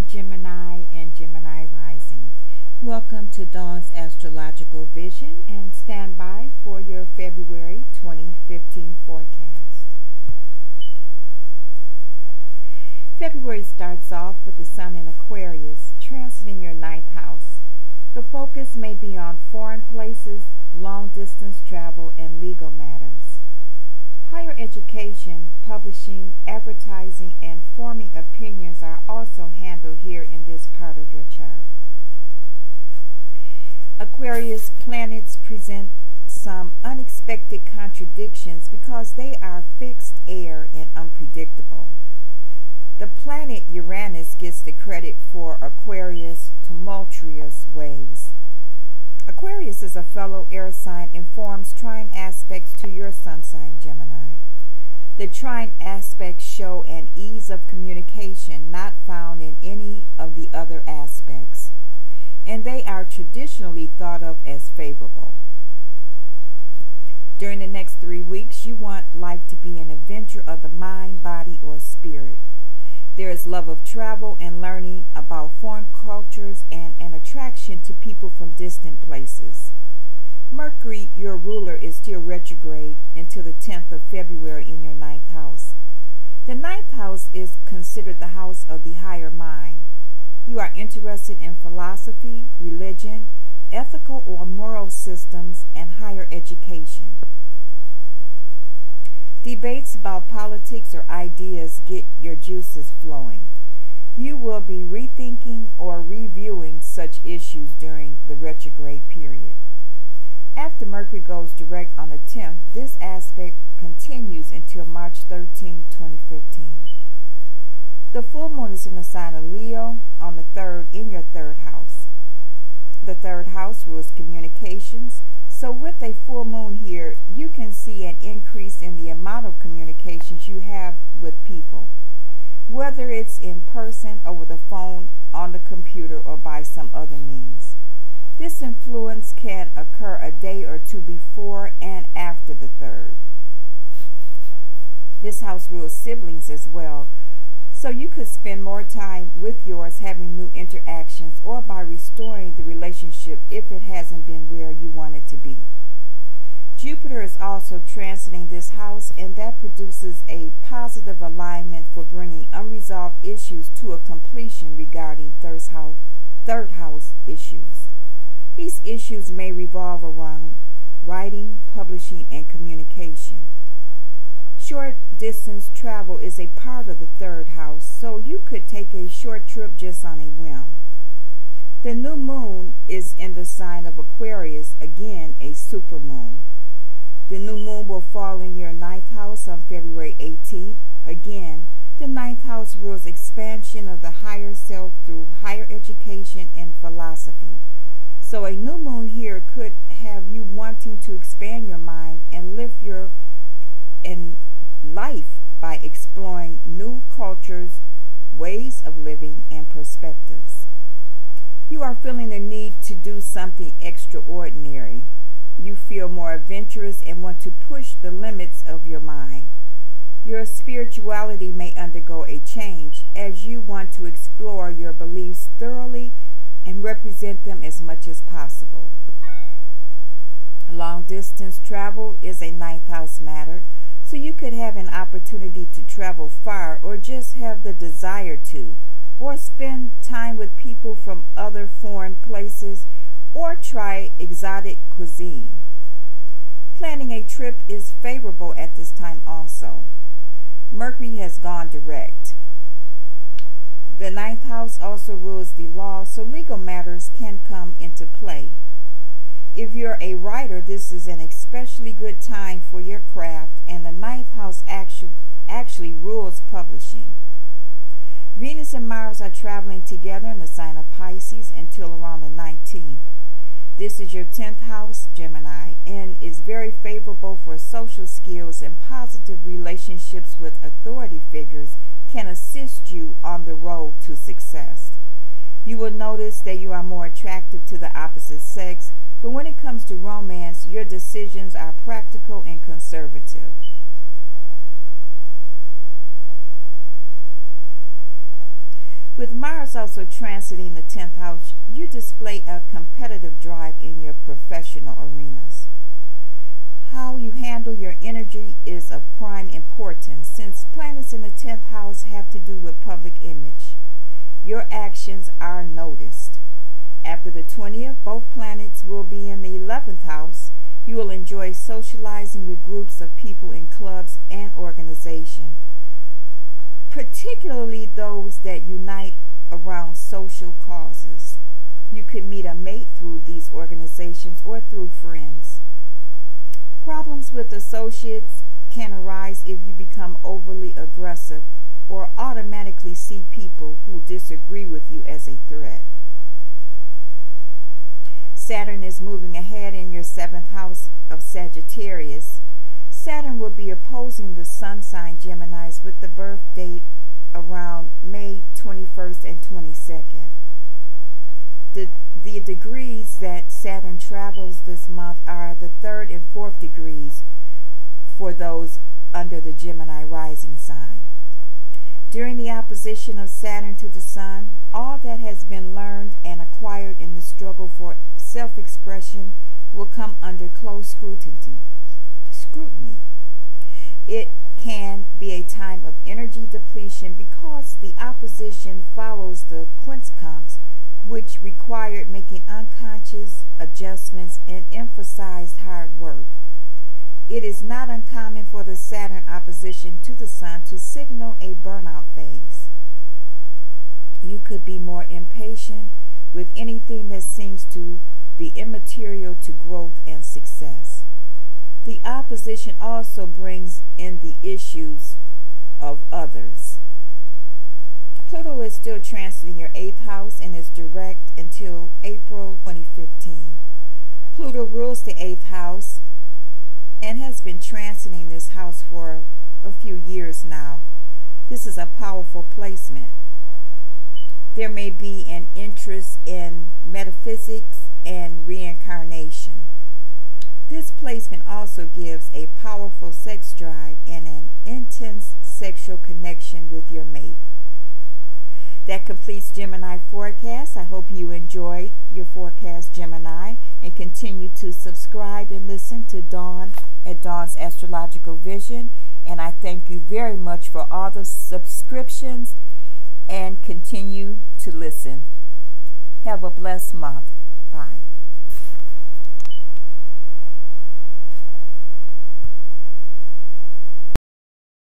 Gemini and Gemini rising. Welcome to Dawn's Astrological Vision and stand by for your February 2015 forecast. February starts off with the Sun in Aquarius, transiting your ninth house. The focus may be on foreign places, long-distance travel, and legal matters. Higher education, publishing, advertising, and forming opinions are also handled here in this part of your chart. Aquarius planets present some unexpected contradictions because they are fixed air and unpredictable. The planet Uranus gets the credit for Aquarius' tumultuous ways. Aquarius is a fellow air sign and forms trine aspects to your sun sign, Gemini. The trine aspects show an ease of communication not found in any of the other aspects, and they are traditionally thought of as favorable. During the next 3 weeks, you want life to be an adventure of the mind, body, or spirit. There is love of travel and learning about foreign cultures and an attraction to people from distant places. Mercury, your ruler, is still retrograde until the 10th of February in your ninth house. The ninth house is considered the house of the higher mind. You are interested in philosophy, religion, ethical or moral systems, and higher education. Debates about politics or ideas get your juices flowing. You will be rethinking or reviewing such issues during the retrograde period. After Mercury goes direct on the 10th, this aspect continues until March 13, 2015. The full moon is in the sign of Leo on the 3rd in your third house. The third house rules communications. So with a full moon here, you can see an increase in the amount of communications you have with people, whether it's in person, over the phone, on the computer, or by some other means. This influence can occur a day or two before and after the 3rd. This house rules siblings as well, so you could spend more time with yours having new interactions or by restoring the relationship if it hasn't been where you want it to be. Jupiter is also transiting this house, and that produces a positive alignment for bringing unresolved issues to a completion regarding third house issues. These issues may revolve around writing, publishing, and communication. Short distance travel is a part of the third house, so you could take a short trip just on a whim. The new moon is in the sign of Aquarius, again a supermoon. The new moon will fall in your ninth house on February 18th. Again, the ninth house rules expansion of the higher self through higher education and philosophy. So a new moon here could have you wanting to expand your mind and live your life by exploring new cultures, ways of living, and perspectives. You are feeling the need to do something extraordinary. You feel more adventurous and want to push the limits of your mind. Your spirituality may undergo a change as you want to explore your beliefs thoroughly and represent them as much as possible. Long distance travel is a ninth house matter, so you could have an opportunity to travel far or just have the desire to, or spend time with people from other foreign places, or try exotic cuisine. Planning a trip is favorable at this time also. Mercury has gone direct. The ninth house also rules the law, so legal matters can come into play. If you're a writer, this is an especially good time for your craft, and the ninth house actually rules publishing. Venus and Mars are traveling together in the sign of Pisces until around the 19th. This is your 10th house, Gemini, and is very favorable for social skills, and positive relationships with authority figures can assist you on the road to success. You will notice that you are more attractive to the opposite sex, but when it comes to romance, your decisions are practical and conservative. With Mars also transiting the 10th house, you display a competitive drive in your professional arenas. How you handle your energy is of prime importance since planets in the 10th house have to do with public image. Your actions are noticed. After the 20th, both planets will be in the 11th house. You will enjoy socializing with groups of people in clubs and organizations, particularly those that unite around social causes. You could meet a mate through these organizations or through friends. Problems with associates can arise if you become overly aggressive or automatically see people who disagree with you as a threat. Saturn is moving ahead in your 7th house of Sagittarius. Saturn will be opposing the sun sign Geminis with the birth date around May 21st and 22nd. The degrees that Saturn travels this month are the 3rd and 4th degrees for those under the Gemini rising sign. During the opposition of Saturn to the Sun, all that has been learned and acquired in the struggle for self-expression will come under close scrutiny. It can be a time of energy depletion because the opposition follows the quincunx, which required making unconscious adjustments and emphasized hard work. It is not uncommon for the Saturn opposition to the Sun to signal a burnout phase. You could be more impatient with anything that seems to be immaterial to growth and success. The opposition also brings in the issues of others. Pluto is still transiting your 8th house and is direct until April 2015. Pluto rules the 8th house and has been transiting this house for a few years now. This is a powerful placement. There may be an interest in metaphysics and reincarnation. This placement also gives a powerful sex drive and an intense sexual connection with your mate. That completes Gemini forecast. I hope you enjoyed your forecast, Gemini, and continue to subscribe and listen to Dawn at Dawn's Astrological Vision. And I thank you very much for all the subscriptions and continue to listen. Have a blessed month. Bye.